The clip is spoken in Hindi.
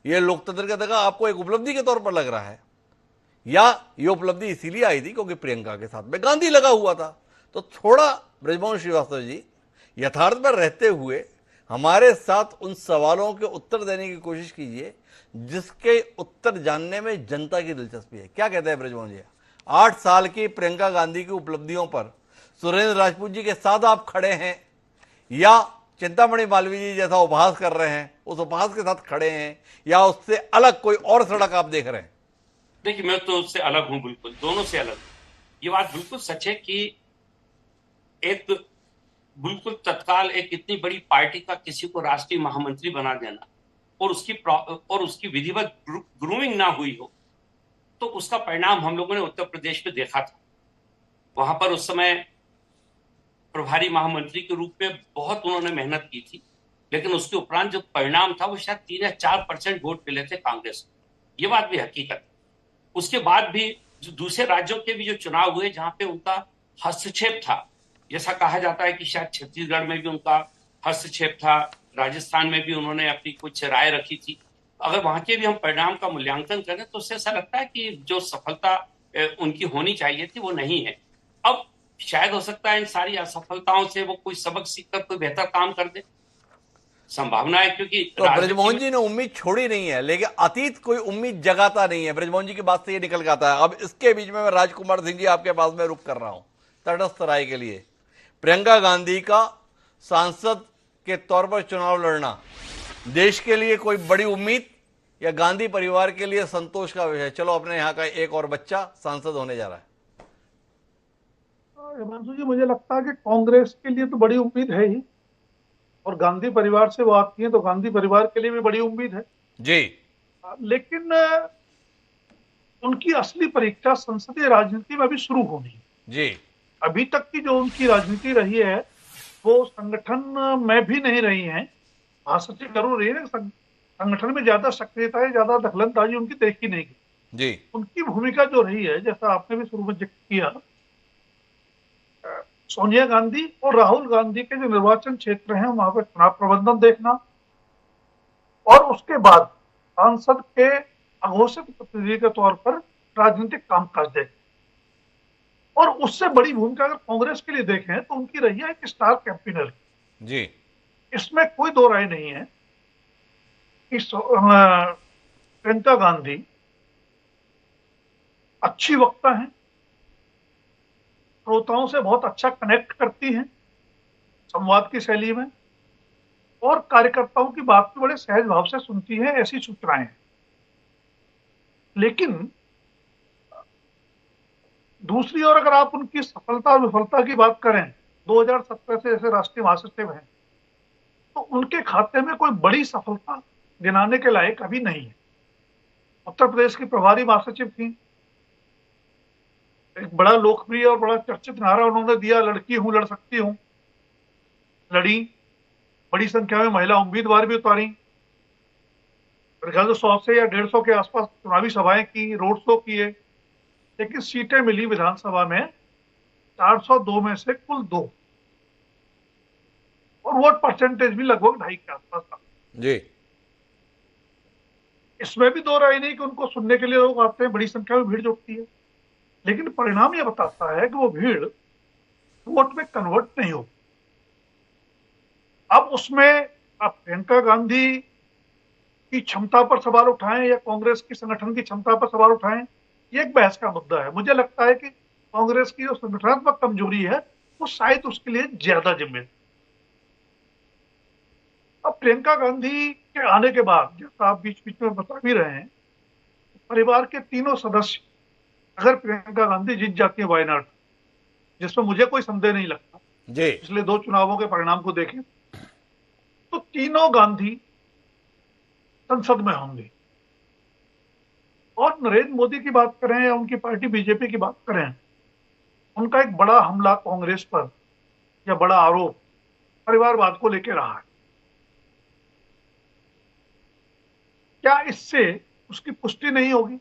ये लोकतंत्र का दगा आपको एक उपलब्धि के तौर पर लग रहा है, या ये उपलब्धि इसीलिए आई थी क्योंकि प्रियंका के साथ में गांधी लगा हुआ था? तो थोड़ा ब्रजमोहन श्रीवास्तव जी यथार्थ पर रहते हुए हमारे साथ उन सवालों के उत्तर देने की कोशिश कीजिए जिसके उत्तर जानने में जनता की दिलचस्पी है। क्या कहते हैं ब्रजमोहन जी? 8 साल की प्रियंका गांधी की उपलब्धियों पर सुरेंद्र राजपूत जी के साथ आप खड़े हैं, या चिंतामणि मालवीय जी जैसा उपहास कर रहे हैं उस उपहास के साथ खड़े हैं, या उससे अलग कोई और सड़क आप देख रहे हैं? देखिए, मैं तो उससे अलग हूं, बिल्कुल दोनों से अलग। ये बात बिल्कुल सच है कि एक बिल्कुल तत्काल एक इतनी बड़ी पार्टी का किसी को राष्ट्रीय महामंत्री बना देना और उसकी विधिवत ग्रूमिंग ना हुई हो, तो उसका परिणाम हम लोगों ने उत्तर प्रदेश में देखा था। वहां पर उस समय प्रभारी महामंत्री के रूप में बहुत उन्होंने मेहनत की थी, लेकिन उसके उपरांत जो परिणाम था वो शायद 3 या 4% वोट मिले थे कांग्रेस को। ये बात भी हकीकत है। उसके बाद भी जो दूसरे राज्यों के भी जो चुनाव हुए जहां पे उनका हस्तक्षेप था, जैसा कहा जाता है कि शायद छत्तीसगढ़ में भी उनका हस्तक्षेप था, राजस्थान में भी उन्होंने अपनी कुछ राय रखी थी। अगर वहां के भी हम परिणाम का मूल्यांकन करें तो उससे ऐसा लगता है कि जो सफलता उनकी होनी चाहिए थी वो नहीं है। अब शायद हो सकता है इन सारी असफलताओं से वो कोई सबक सीखकर कोई बेहतर काम कर दे, संभावना है, क्योंकि तो राजनीति ब्रजमोहन में। जी ने उम्मीद छोड़ी नहीं है, लेकिन अतीत कोई उम्मीद जगाता नहीं है। ब्रजमोहन जी की बात से ये निकल के आता है। अब इसके बीच में मैं राजकुमार सिंह जी आपके पास में रुक कर रहा हूं तटस्थ राय के लिए। प्रियंका गांधी का सांसद के तौर पर चुनाव लड़ना देश के लिए कोई बड़ी उम्मीद, या गांधी परिवार के लिए संतोष का विषय? चलो, अपने यहाँ का एक और बच्चा सांसद होने जा रहा है। हिमांशु जी, मुझे लगता है कि कांग्रेस के लिए तो बड़ी उम्मीद है ही, और गांधी परिवार से वो आती है तो गांधी परिवार के लिए भी बड़ी उम्मीद है। जी। लेकिन उनकी असली परीक्षा संसदीय राजनीति में अभी शुरू होनी है। जी। अभी तक की जो उनकी राजनीति रही है वो संगठन में भी नहीं रही है। महासचिव जरूर रही है, संगठन में ज्यादा सक्रियता है, ज्यादा दखलंदाजी उनकी देखी नहीं गई। जी। उनकी भूमिका जो रही है, जैसा आपने भी शुरू में जिक्र किया, सोनिया गांधी और राहुल गांधी के जो निर्वाचन क्षेत्र हैं वहां पर चुनाव प्रबंधन देखना, और उसके बाद सांसद के अघोषित प्रतिनिधि के तौर पर राजनीतिक कामकाज देखना। और उससे बड़ी भूमिका अगर कांग्रेस के लिए देखें तो उनकी रही है एक स्टार कैंपेनर। जी। इसमें कोई दो राय नहीं है कि प्रियंका गांधी अच्छी वक्ता हैं, श्रोताओं से बहुत अच्छा कनेक्ट करती हैं संवाद की शैली में, और कार्यकर्ताओं की बात को बड़े सहज भाव से सुनती है, ऐसी सूचनाएं हैं। लेकिन दूसरी ओर अगर आप उनकी सफलता और विफलता की बात करें, 2017 से जैसे राष्ट्रीय महासचिव हैं, तो उनके खाते में कोई बड़ी सफलता गिनाने के लायक अभी नहीं है। उत्तर प्रदेश की प्रभारी महासचिव थी, एक बड़ा लोकप्रिय और बड़ा चर्चित नारा उन्होंने दिया, लड़की हूं लड़ सकती हूं, लड़ी, बड़ी संख्या में महिला उम्मीदवार भी उतारी, मेरे ख्याल से 100 से या 150 के आसपास चुनावी सभाएं की, रोड शो किए, लेकिन सीटें मिली विधानसभा में 402 में से कुल 2, और वोट परसेंटेज भी लगभग 2.5 के आसपास था। जी। इसमें भी दो राय नहीं कि उनको सुनने के लिए लोग आते हैं, बड़ी संख्या में भीड़ जुटती है, लेकिन परिणाम यह बताता है कि वो भीड़ वोट में कन्वर्ट नहीं हो। अब उसमें आप प्रियंका गांधी की क्षमता पर सवाल उठाएं या कांग्रेस की संगठन की क्षमता पर सवाल उठाएं, ये एक बहस का मुद्दा है। मुझे लगता है कि कांग्रेस की जो संगठनात्मक कमजोरी है वो शायद उसके लिए ज्यादा जिम्मेदार। अब प्रियंका गांधी के आने के बाद, जैसा आप बीच बीच में बता भी रहे हैं, परिवार के तीनों सदस्य, अगर प्रियंका गांधी जीत जाती है वायनाड, जिसमें मुझे कोई संदेह नहीं लगता, जी। पिछले 2 चुनावों के परिणाम को देखें, तो तीनों गांधी संसद में होंगे। और नरेंद्र मोदी की बात करें या उनकी पार्टी बीजेपी की बात करें, उनका एक बड़ा हमला कांग्रेस पर या बड़ा आरोप परिवारवाद को लेकर रहा है। क्या इससे उसकी पुष्टि नहीं होगी?